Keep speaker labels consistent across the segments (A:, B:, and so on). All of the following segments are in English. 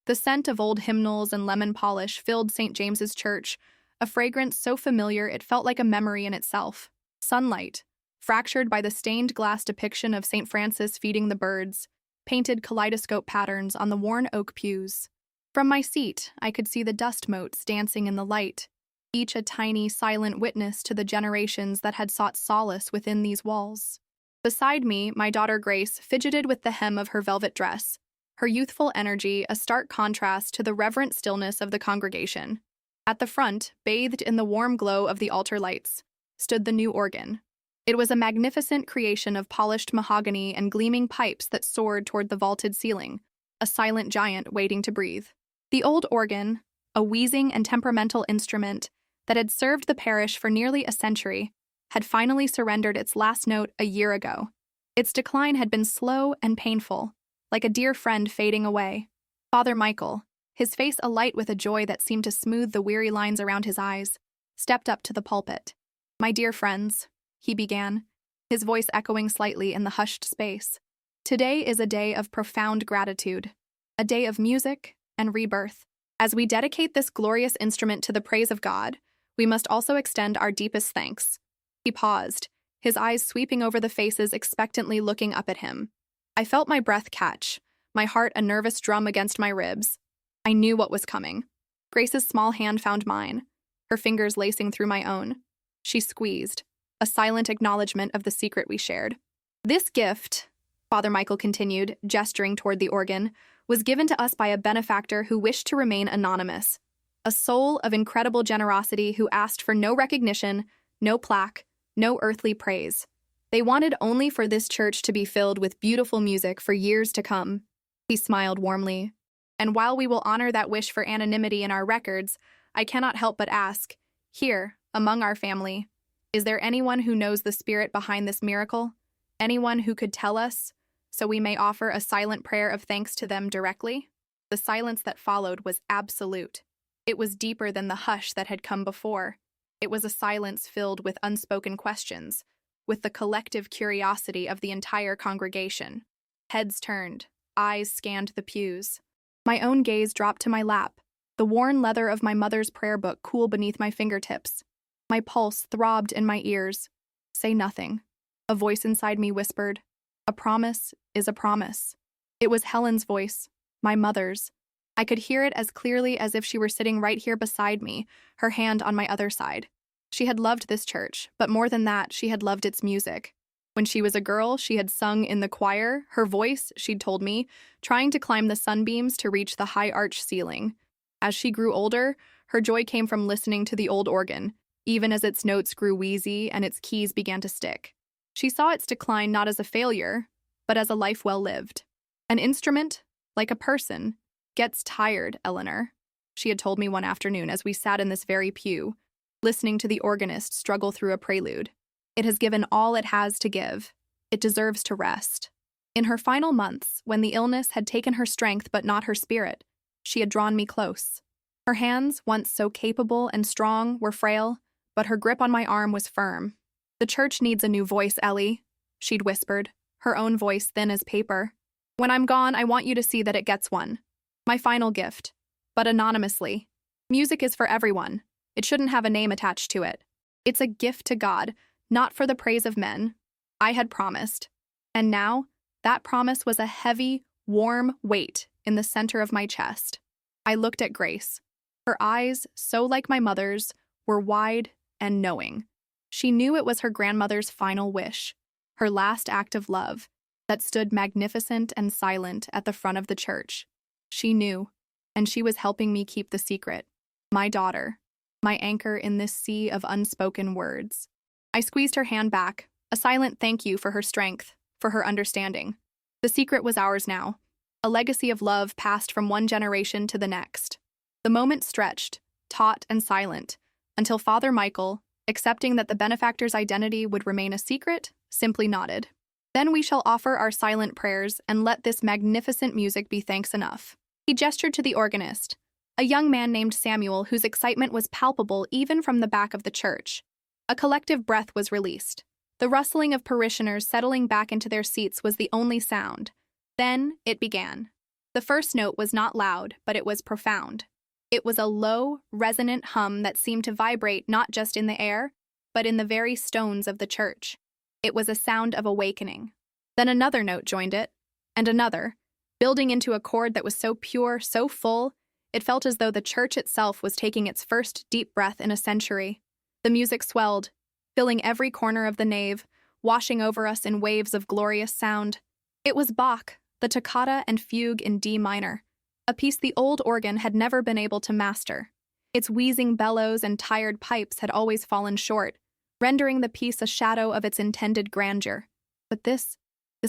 A: The scent of old hymnals and lemon polish filled St. James's Church, a fragrance so familiar it felt like a memory in itself. Sunlight, fractured by the stained glass depiction of St. Francis feeding the birds, painted kaleidoscope patterns on the worn oak pews. From my seat, I could see the dust motes dancing in the light, each a tiny, silent witness to the generations that had sought solace within these walls. Beside me, my daughter Grace fidgeted with the hem of her velvet dress, her youthful energy a stark contrast to the reverent stillness of the congregation. At the front, bathed in the warm glow of the altar lights, stood the new organ. It was a magnificent creation of polished mahogany and gleaming pipes that soared toward the vaulted ceiling, a silent giant waiting to breathe. The old organ, a wheezing and temperamental instrument that had served the parish for nearly a century, had finally surrendered its last note a year ago. Its decline had been slow and painful, like a dear friend fading away. Father Michael, his face alight with a joy that seemed to smooth the weary lines around his eyes, stepped up to the pulpit. "My dear friends," he began, his voice echoing slightly in the hushed space, "today is a day of profound gratitude, a day of music and rebirth. As we dedicate this glorious instrument to the praise of God, we must also extend our deepest thanks." He paused, his eyes sweeping over the faces expectantly looking up at him. I felt my breath catch, my heart a nervous drum against my ribs. I knew what was coming. Grace's small hand found mine, her fingers lacing through my own. She squeezed, a silent acknowledgement of the secret we shared. "This gift," Father Michael continued, gesturing toward the organ, "was given to us by a benefactor who wished to remain anonymous. A soul of incredible generosity who asked for no recognition, no plaque, no earthly praise. They wanted only for this church to be filled with beautiful music for years to come." He smiled warmly. "And while we will honor that wish for anonymity in our records, I cannot help but ask, here, among our family, is there anyone who knows the spirit behind this miracle? Anyone who could tell us, so we may offer a silent prayer of thanks to them directly?" The silence that followed was absolute. It was deeper than the hush that had come before. It was a silence filled with unspoken questions, with the collective curiosity of the entire congregation. Heads turned, eyes scanned the pews. My own gaze dropped to my lap, the worn leather of my mother's prayer book cool beneath my fingertips. My pulse throbbed in my ears. "Say nothing," a voice inside me whispered. "A promise is a promise." It was Helen's voice, my mother's. I could hear it as clearly as if she were sitting right here beside me, her hand on my other side. She had loved this church, but more than that, she had loved its music. When she was a girl, she had sung in the choir, her voice, she'd told me, trying to climb the sunbeams to reach the high arch ceiling. As she grew older, her joy came from listening to the old organ, even as its notes grew wheezy and its keys began to stick. She saw its decline not as a failure, but as a life well lived. "An instrument, like a person, gets tired, Eleanor," she had told me one afternoon as we sat in this very pew, listening to the organist struggle through a prelude. "It has given all it has to give. It deserves to rest." In her final months, when the illness had taken her strength but not her spirit, she had drawn me close. Her hands, once so capable and strong, were frail, but her grip on my arm was firm. "The church needs a new voice, Ellie," she'd whispered, her own voice thin as paper. "When I'm gone, I want you to see that it gets one. My final gift, but anonymously. Music is for everyone. It shouldn't have a name attached to it. It's a gift to God, not for the praise of men." I had promised. And now, that promise was a heavy, warm weight in the center of my chest. I looked at Grace. Her eyes, so like my mother's, were wide and knowing. She knew it was her grandmother's final wish, her last act of love, that stood magnificent and silent at the front of the church. She knew, and she was helping me keep the secret. My daughter, my anchor in this sea of unspoken words. I squeezed her hand back, a silent thank you for her strength, for her understanding. The secret was ours now, a legacy of love passed from one generation to the next. The moment stretched, taut and silent, until Father Michael, accepting that the benefactor's identity would remain a secret, simply nodded. "Then we shall offer our silent prayers and let this magnificent music be thanks enough." He gestured to the organist, a young man named Samuel whose excitement was palpable even from the back of the church. A collective breath was released. The rustling of parishioners settling back into their seats was the only sound. Then it began. The first note was not loud, but it was profound. It was a low, resonant hum that seemed to vibrate not just in the air, but in the very stones of the church. It was a sound of awakening. Then another note joined it, and another, building into a chord that was so pure, so full, it felt as though the church itself was taking its first deep breath in a century. The music swelled, filling every corner of the nave, washing over us in waves of glorious sound. It was Bach, the toccata and fugue in D minor, a piece the old organ had never been able to master. Its wheezing bellows and tired pipes had always fallen short, rendering the piece a shadow of its intended grandeur. But this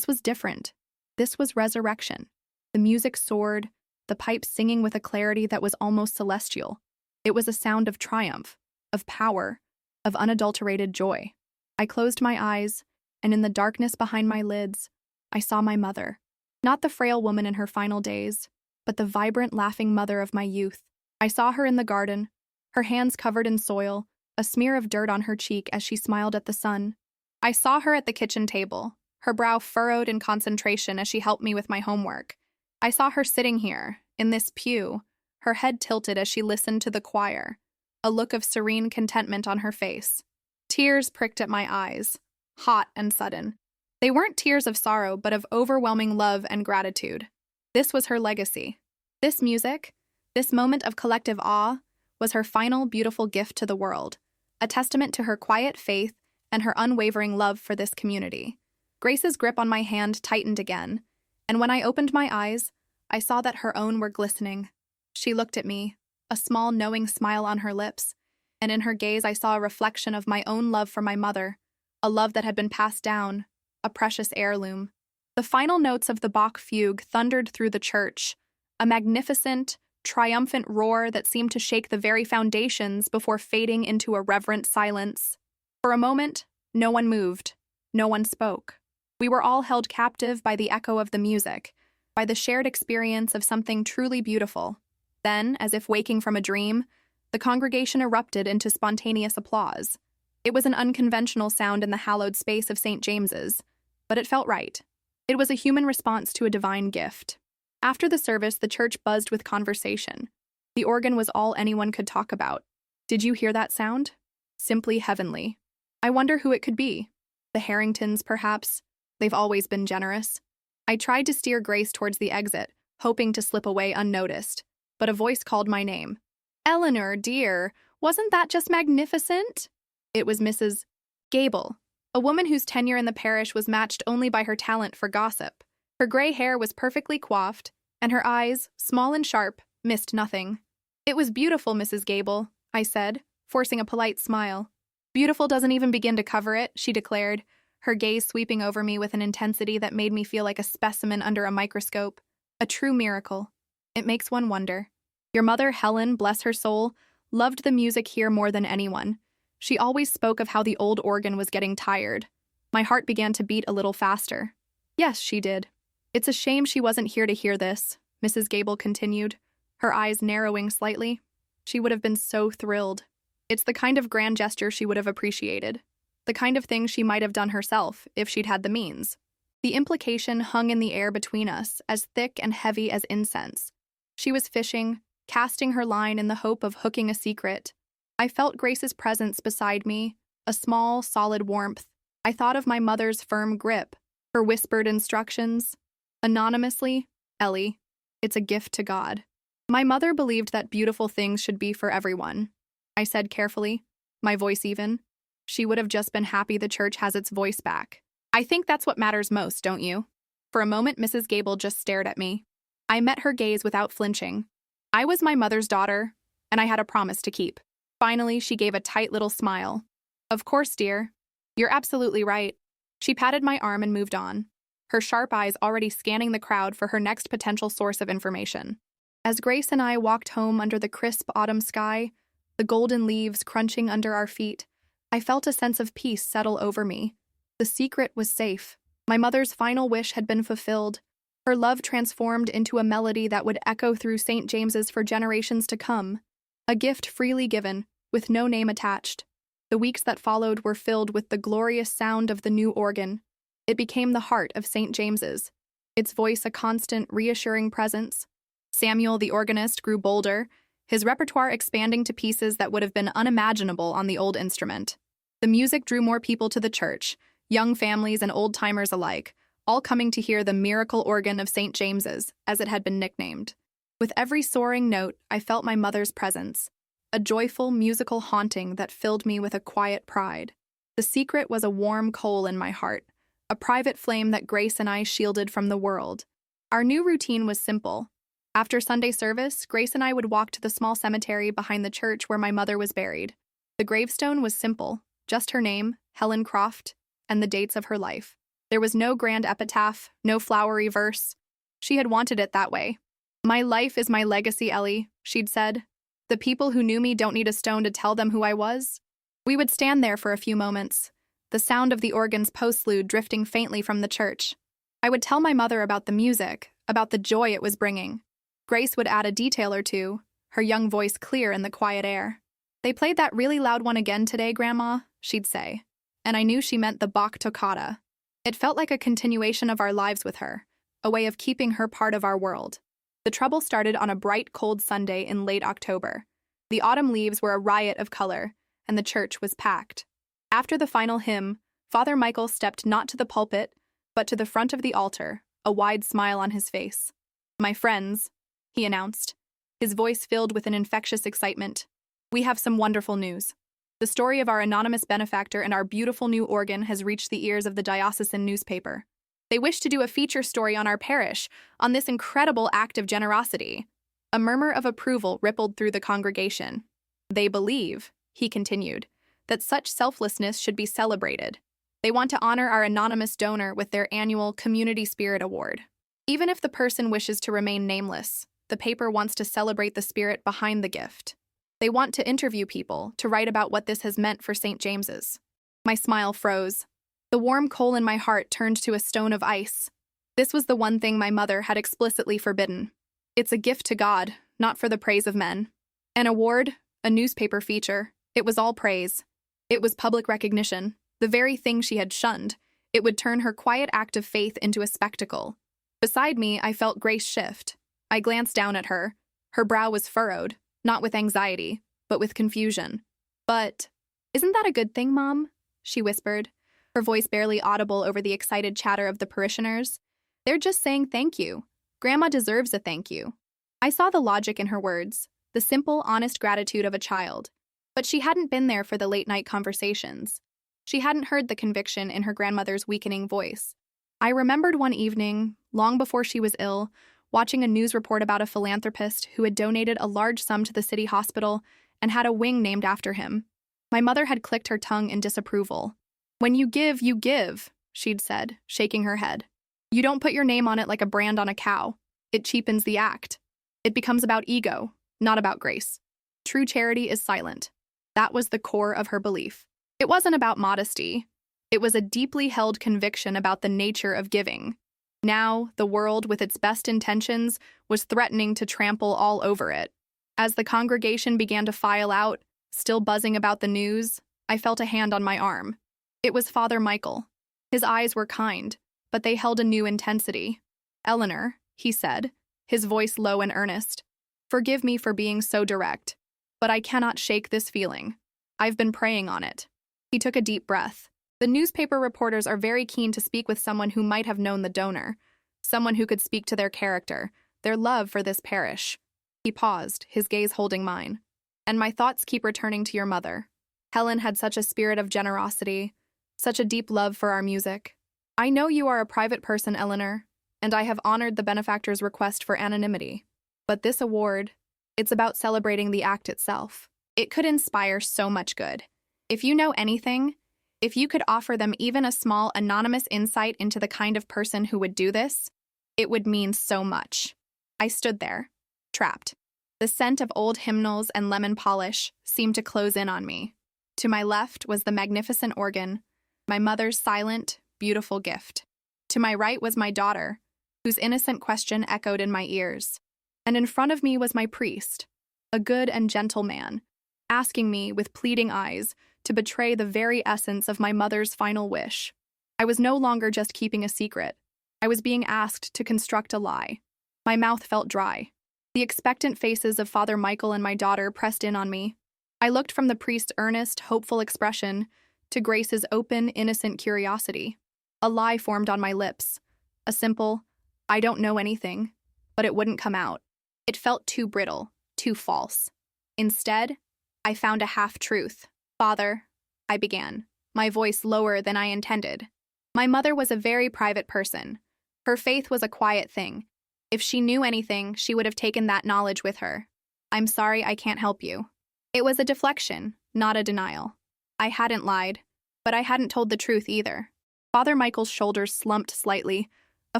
A: was different. This was resurrection. The music soared, the pipes singing with a clarity that was almost celestial. It was a sound of triumph, of power, of unadulterated joy. I closed my eyes, and in the darkness behind my lids, I saw my mother. Not the frail woman in her final days, but the vibrant, laughing mother of my youth. I saw her in the garden, her hands covered in soil, a smear of dirt on her cheek as she smiled at the sun. I saw her at the kitchen table, her brow furrowed in concentration as she helped me with my homework. I saw her sitting here, in this pew, her head tilted as she listened to the choir, a look of serene contentment on her face. Tears pricked at my eyes, hot and sudden. They weren't tears of sorrow, but of overwhelming love and gratitude. This was her legacy. This music, this moment of collective awe, was her final beautiful gift to the world, a testament to her quiet faith and her unwavering love for this community. Grace's grip on my hand tightened again, and when I opened my eyes, I saw that her own were glistening. She looked at me, a small knowing smile on her lips, and in her gaze I saw a reflection of my own love for my mother, a love that had been passed down, a precious heirloom. The final notes of the Bach fugue thundered through the church, a magnificent, triumphant roar that seemed to shake the very foundations before fading into a reverent silence. For a moment, no one moved, no one spoke. We were all held captive by the echo of the music, by the shared experience of something truly beautiful. Then, as if waking from a dream, the congregation erupted into spontaneous applause. It was an unconventional sound in the hallowed space of St. James's, but it felt right. It was a human response to a divine gift. After the service, the church buzzed with conversation. The organ was all anyone could talk about. Did you hear that sound? Simply heavenly. I wonder who it could be. The Harringtons, perhaps. They've always been generous. I tried to steer Grace towards the exit, hoping to slip away unnoticed, but a voice called my name. Eleanor, dear, wasn't that just magnificent? It was Mrs. Gable, a woman whose tenure in the parish was matched only by her talent for gossip. Her gray hair was perfectly coiffed, and her eyes, small and sharp, missed nothing. It was beautiful, Mrs. Gable, I said, forcing a polite smile. Beautiful doesn't even begin to cover it, she declared, her gaze sweeping over me with an intensity that made me feel like a specimen under a microscope. A true miracle. It makes one wonder. Your mother, Helen, bless her soul, loved the music here more than anyone. She always spoke of how the old organ was getting tired. My heart began to beat a little faster. Yes, she did. It's a shame she wasn't here to hear this, Mrs. Gable continued, her eyes narrowing slightly. She would have been so thrilled. It's the kind of grand gesture she would have appreciated. The kind of thing she might have done herself if she'd had the means. The implication hung in the air between us, as thick and heavy as incense. She was fishing, casting her line in the hope of hooking a secret. I felt Grace's presence beside me, a small, solid warmth. I thought of my mother's firm grip, her whispered instructions. Anonymously, Ellie, it's a gift to God. My mother believed that beautiful things should be for everyone. I said carefully, my voice even. She would have just been happy the church has its voice back. I think that's what matters most, don't you? For a moment, Mrs. Gable just stared at me. I met her gaze without flinching. I was my mother's daughter, and I had a promise to keep. Finally, she gave a tight little smile. Of course, dear. You're absolutely right. She patted my arm and moved on, her sharp eyes already scanning the crowd for her next potential source of information. As Grace and I walked home under the crisp autumn sky, the golden leaves crunching under our feet, I felt a sense of peace settle over me. The secret was safe. My mother's final wish had been fulfilled, her love transformed into a melody that would echo through St. James's for generations to come. A gift freely given, with no name attached. The weeks that followed were filled with the glorious sound of the new organ. It became the heart of St. James's, its voice a constant, reassuring presence. Samuel, the organist, grew bolder, his repertoire expanding to pieces that would have been unimaginable on the old instrument. The music drew more people to the church, young families and old-timers alike, all coming to hear the miracle organ of St. James's, as it had been nicknamed. With every soaring note, I felt my mother's presence, a joyful, musical haunting that filled me with a quiet pride. The secret was a warm coal in my heart, a private flame that Grace and I shielded from the world. Our new routine was simple. After Sunday service, Grace and I would walk to the small cemetery behind the church where my mother was buried. The gravestone was simple, just her name, Helen Croft, and the dates of her life. There was no grand epitaph, no flowery verse. She had wanted it that way. "My life is my legacy, Ellie," she'd said. "The people who knew me don't need a stone to tell them who I was." We would stand there for a few moments, the sound of the organ's postlude drifting faintly from the church. I would tell my mother about the music, about the joy it was bringing. Grace would add a detail or two, her young voice clear in the quiet air. "They played that really loud one again today, Grandma," she'd say, and I knew she meant the Bach toccata. It felt like a continuation of our lives with her, a way of keeping her part of our world. The trouble started on a bright, cold Sunday in late October. The autumn leaves were a riot of color, and the church was packed. After the final hymn, Father Michael stepped not to the pulpit, but to the front of the altar, a wide smile on his face. "My friends," he announced, his voice filled with an infectious excitement, "we have some wonderful news. The story of our anonymous benefactor and our beautiful new organ has reached the ears of the diocesan newspaper. They wish to do a feature story on our parish, on this incredible act of generosity." A murmur of approval rippled through the congregation. "They believe," he continued, "that such selflessness should be celebrated. They want to honor our anonymous donor with their annual Community Spirit Award. Even if the person wishes to remain nameless, the paper wants to celebrate the spirit behind the gift. They want to interview people, to write about what this has meant for St. James's." My smile froze. The warm coal in my heart turned to a stone of ice. This was the one thing my mother had explicitly forbidden. It's a gift to God, not for the praise of men. An award, a newspaper feature, it was all praise. It was public recognition, the very thing she had shunned. It would turn her quiet act of faith into a spectacle. Beside me, I felt Grace shift. I glanced down at her. Her brow was furrowed, not with anxiety, but with confusion. "But, isn't that a good thing, Mom?" she whispered, her voice barely audible over the excited chatter of the parishioners. "They're just saying thank you. Grandma deserves a thank you." I saw the logic in her words, the simple, honest gratitude of a child. But she hadn't been there for the late-night conversations. She hadn't heard the conviction in her grandmother's weakening voice. I remembered one evening, long before she was ill, watching a news report about a philanthropist who had donated a large sum to the city hospital and had a wing named after him. My mother had clicked her tongue in disapproval. "When you give, she'd said, shaking her head. "You don't put your name on it like a brand on a cow. It cheapens the act. It becomes about ego, not about grace. True charity is silent." That was the core of her belief. It wasn't about modesty. It was a deeply held conviction about the nature of giving. Now, the world, with its best intentions, was threatening to trample all over it. As the congregation began to file out, still buzzing about the news, I felt a hand on my arm. It was Father Michael. His eyes were kind, but they held a new intensity. "Eleanor," he said, his voice low and earnest, "forgive me for being so direct, but I cannot shake this feeling. I've been preying on it." He took a deep breath. The newspaper reporters are very keen to speak with someone who might have known the donor, someone who could speak to their character, their love for this parish. He paused, his gaze holding mine. "And my thoughts keep returning to your mother. Helen had such a spirit of generosity, such a deep love for our music. I know you are a private person, Eleanor, and I have honored the benefactor's request for anonymity. But this award, it's about celebrating the act itself. It could inspire so much good. If you know anything, if you could offer them even a small anonymous insight into the kind of person who would do this, it would mean so much." I stood there, trapped. The scent of old hymnals and lemon polish seemed to close in on me. To my left was the magnificent organ, my mother's silent, beautiful gift. To my right was my daughter, whose innocent question echoed in my ears. And in front of me was my priest, a good and gentle man, asking me, with pleading eyes, to betray the very essence of my mother's final wish. I was no longer just keeping a secret. I was being asked to construct a lie. My mouth felt dry. The expectant faces of Father Michael and my daughter pressed in on me. I looked from the priest's earnest, hopeful expression to Grace's open, innocent curiosity. A lie formed on my lips. A simple, "I don't know anything," but it wouldn't come out. It felt too brittle, too false. Instead, I found a half-truth. "Father," I began, my voice lower than I intended. "My mother was a very private person. Her faith was a quiet thing. If she knew anything, she would have taken that knowledge with her. I'm sorry I can't help you." It was a deflection, not a denial. I hadn't lied, but I hadn't told the truth either. Father Michael's shoulders slumped slightly, a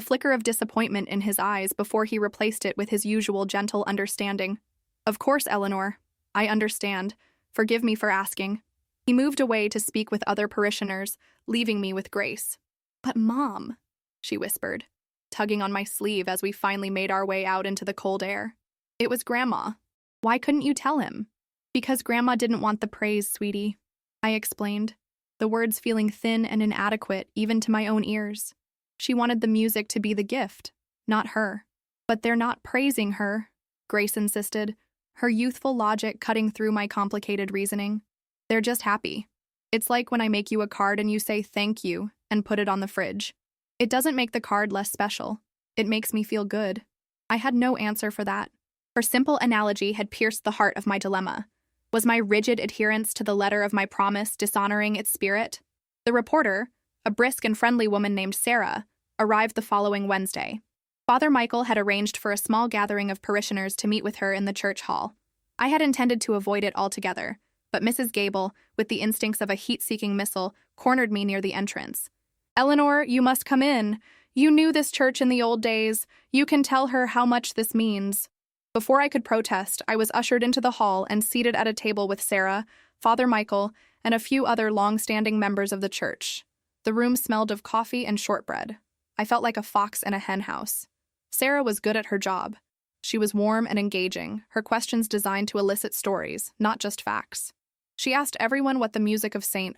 A: flicker of disappointment in his eyes before he replaced it with his usual gentle understanding. "Of course, Eleanor. I understand. Forgive me for asking." He moved away to speak with other parishioners, leaving me with Grace. "But Mom," she whispered, tugging on my sleeve as we finally made our way out into the cold air. "It was Grandma. Why couldn't you tell him?" "Because Grandma didn't want the praise, sweetie," I explained, the words feeling thin and inadequate even to my own ears. "She wanted the music to be the gift, not her." "But they're not praising her," Grace insisted, her youthful logic cutting through my complicated reasoning. "They're just happy. It's like when I make you a card and you say thank you and put it on the fridge. It doesn't make the card less special. It makes me feel good." I had no answer for that. Her simple analogy had pierced the heart of my dilemma. Was my rigid adherence to the letter of my promise dishonoring its spirit? The reporter, a brisk and friendly woman named Sarah, arrived the following Wednesday. Father Michael had arranged for a small gathering of parishioners to meet with her in the church hall. I had intended to avoid it altogether, but Mrs. Gable, with the instincts of a heat-seeking missile, cornered me near the entrance. "Eleanor, you must come in. You knew this church in the old days. You can tell her how much this means." Before I could protest, I was ushered into the hall and seated at a table with Sarah, Father Michael, and a few other long-standing members of the church. The room smelled of coffee and shortbread. I felt like a fox in a henhouse. Sarah was good at her job. She was warm and engaging, her questions designed to elicit stories, not just facts. She asked everyone what the music of St.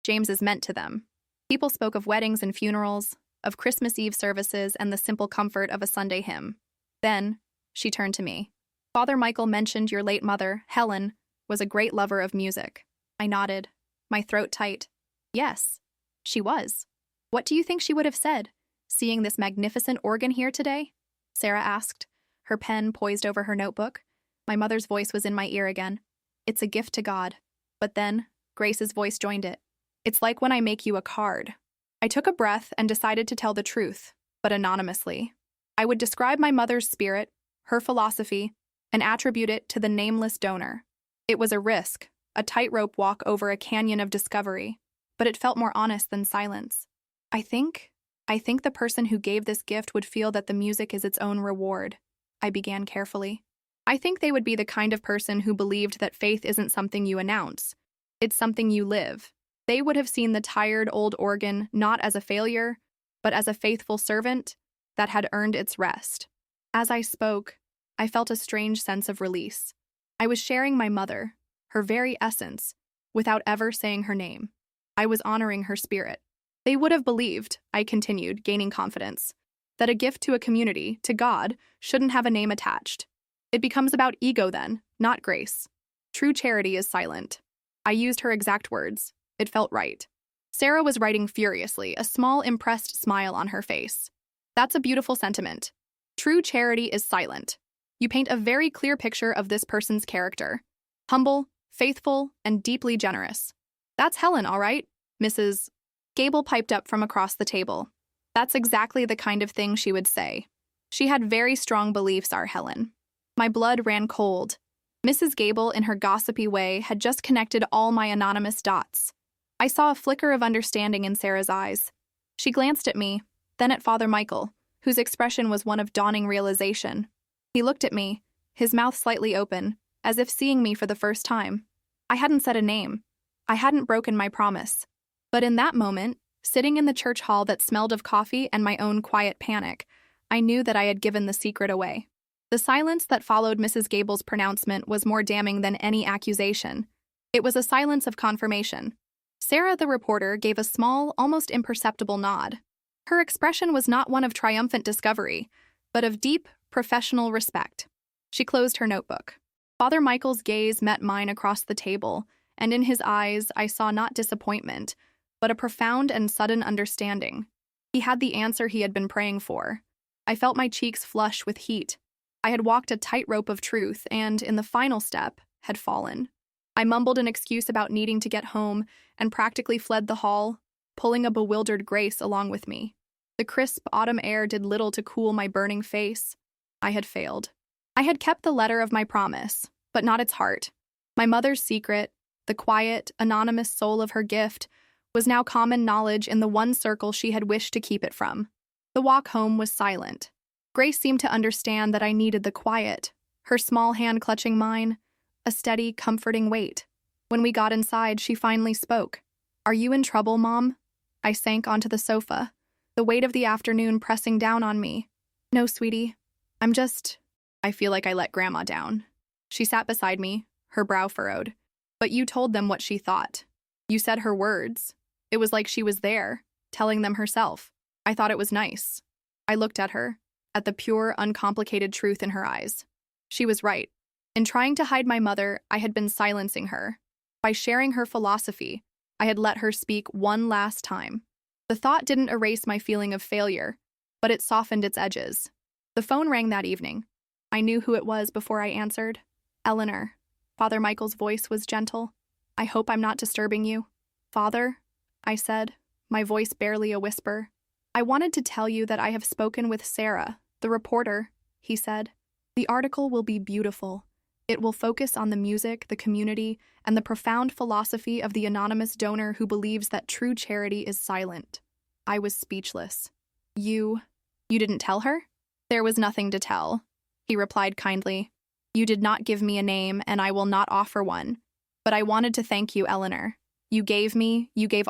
A: James's meant to them. People spoke of weddings and funerals, of Christmas Eve services, and the simple comfort of a Sunday hymn. Then, she turned to me. "Father Michael mentioned your late mother, Helen, was a great lover of music." I nodded, my throat tight. "Yes, she was." "What do you think she would have said, seeing this magnificent organ here today?" Sarah asked, her pen poised over her notebook. My mother's voice was in my ear again. "It's a gift to God." But then, Grace's voice joined it. "It's like when I make you a card." I took a breath and decided to tell the truth, but anonymously. I would describe my mother's spirit, her philosophy, and attribute it to the nameless donor. It was a risk, a tightrope walk over a canyon of discovery, but it felt more honest than silence. I think the person who gave this gift would feel that the music is its own reward," I began carefully. "I think they would be the kind of person who believed that faith isn't something you announce. It's something you live. They would have seen the tired old organ not as a failure, but as a faithful servant that had earned its rest." As I spoke, I felt a strange sense of release. I was sharing my mother, her very essence, without ever saying her name. I was honoring her spirit. They would have believed, I continued, gaining confidence, that a gift to a community, to God, shouldn't have a name attached. It becomes about ego then, not grace. True charity is silent. I used her exact words. It felt right. Sarah was writing furiously, a small, impressed smile on her face. "That's a beautiful sentiment. True charity is silent. You paint a very clear picture of this person's character. Humble, faithful, and deeply generous. That's Helen, all right, Mrs. Gable piped up from across the table. That's exactly the kind of thing she would say. She had very strong beliefs, our Helen. My blood ran cold. Mrs. Gable, in her gossipy way, had just connected all my anonymous dots. I saw a flicker of understanding in Sarah's eyes. She glanced at me, then at Father Michael, whose expression was one of dawning realization. He looked at me, his mouth slightly open, as if seeing me for the first time. I hadn't said a name. I hadn't broken my promise. But in that moment, sitting in the church hall that smelled of coffee and my own quiet panic, I knew that I had given the secret away. The silence that followed Mrs. Gable's pronouncement was more damning than any accusation. It was a silence of confirmation. Sarah, the reporter, gave a small, almost imperceptible nod. Her expression was not one of triumphant discovery, but of deep, professional respect. She closed her notebook. Father Michael's gaze met mine across the table, and in his eyes I saw not disappointment, but a profound and sudden understanding. He had the answer he had been praying for. I felt my cheeks flush with heat. I had walked a tightrope of truth and, in the final step, had fallen. I mumbled an excuse about needing to get home and practically fled the hall, pulling a bewildered Grace along with me. The crisp autumn air did little to cool my burning face. I had failed. I had kept the letter of my promise, but not its heart. My mother's secret, the quiet, anonymous soul of her gift, was now common knowledge in the one circle she had wished to keep it from. The walk home was silent. Grace seemed to understand that I needed the quiet, her small hand clutching mine, a steady, comforting weight. When we got inside, she finally spoke. "Are you in trouble, Mom?" I sank onto the sofa, the weight of the afternoon pressing down on me. "No, sweetie. I feel like I let Grandma down." She sat beside me, her brow furrowed. "But you told them what she thought. You said her words. It was like she was there, telling them herself. I thought it was nice." I looked at her, at the pure, uncomplicated truth in her eyes. She was right. In trying to hide my mother, I had been silencing her. By sharing her philosophy, I had let her speak one last time. The thought didn't erase my feeling of failure, but it softened its edges. The phone rang that evening. I knew who it was before I answered. "Eleanor." Father Michael's voice was gentle. "I hope I'm not disturbing you." "Father," I said, my voice barely a whisper. "I wanted to tell you that I have spoken with Sarah, the reporter," he said. "The article will be beautiful. It will focus on the music, the community, and the profound philosophy of the anonymous donor who believes that true charity is silent." I was speechless. You didn't tell her?" "There was nothing to tell," he replied kindly. "You did not give me a name, and I will not offer one. But I wanted to thank you, Eleanor. You gave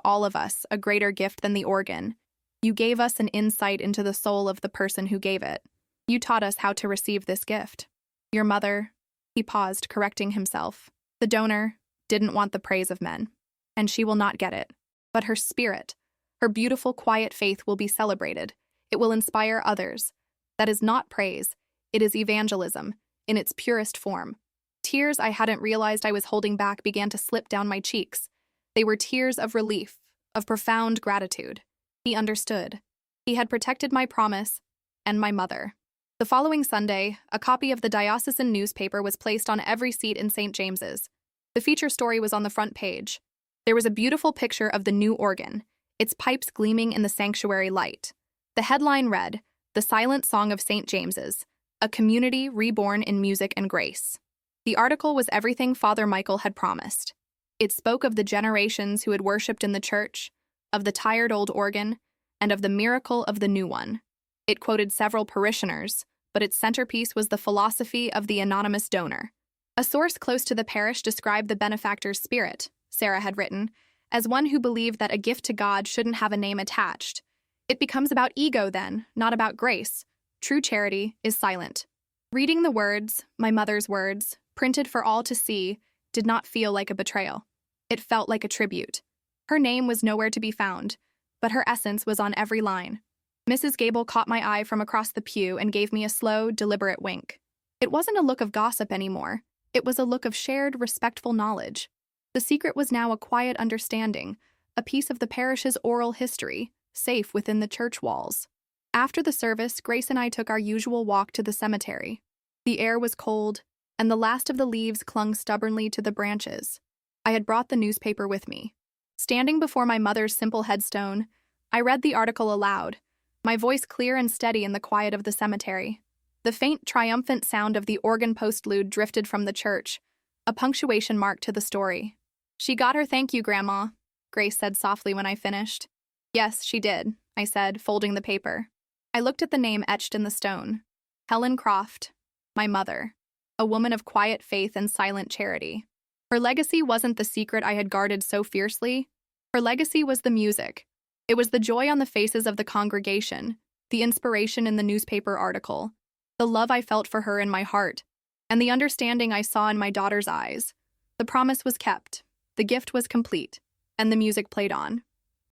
A: all of us, a greater gift than the organ. You gave us an insight into the soul of the person who gave it. You taught us how to receive this gift. Your mother," he paused, correcting himself, "the donor, didn't want the praise of men. And she will not get it. But her spirit, her beautiful, quiet faith will be celebrated. It will inspire others. That is not praise. It is evangelism, in its purest form." Tears I hadn't realized I was holding back began to slip down my cheeks. They were tears of relief, of profound gratitude. He understood. He had protected my promise and my mother. The following Sunday, a copy of the diocesan newspaper was placed on every seat in St. James's. The feature story was on the front page. There was a beautiful picture of the new organ, its pipes gleaming in the sanctuary light. The headline read, "The Silent Song of St. James's, a community reborn in music and grace." The article was everything Father Michael had promised. It spoke of the generations who had worshipped in the church, of the tired old organ, and of the miracle of the new one. It quoted several parishioners, but its centerpiece was the philosophy of the anonymous donor. A source close to the parish described the benefactor's spirit, Sarah had written, as one who believed that a gift to God shouldn't have a name attached. "It becomes about ego then, not about grace. True charity is silent." Reading the words, my mother's words, printed for all to see, did not feel like a betrayal. It felt like a tribute. Her name was nowhere to be found, but her essence was on every line. Mrs. Gable caught my eye from across the pew and gave me a slow, deliberate wink. It wasn't a look of gossip anymore. It was a look of shared, respectful knowledge. The secret was now a quiet understanding, a piece of the parish's oral history, safe within the church walls. After the service, Grace and I took our usual walk to the cemetery. The air was cold, and the last of the leaves clung stubbornly to the branches. I had brought the newspaper with me. Standing before my mother's simple headstone, I read the article aloud, my voice clear and steady in the quiet of the cemetery. The faint, triumphant sound of the organ postlude drifted from the church, a punctuation mark to the story. "She got her thank you, Grandma," Grace said softly when I finished. "Yes, she did," I said, folding the paper. I looked at the name etched in the stone. Helen Croft, my mother, a woman of quiet faith and silent charity. Her legacy wasn't the secret I had guarded so fiercely. Her legacy was the music. It was the joy on the faces of the congregation, the inspiration in the newspaper article, the love I felt for her in my heart, and the understanding I saw in my daughter's eyes. The promise was kept, the gift was complete, and the music played on.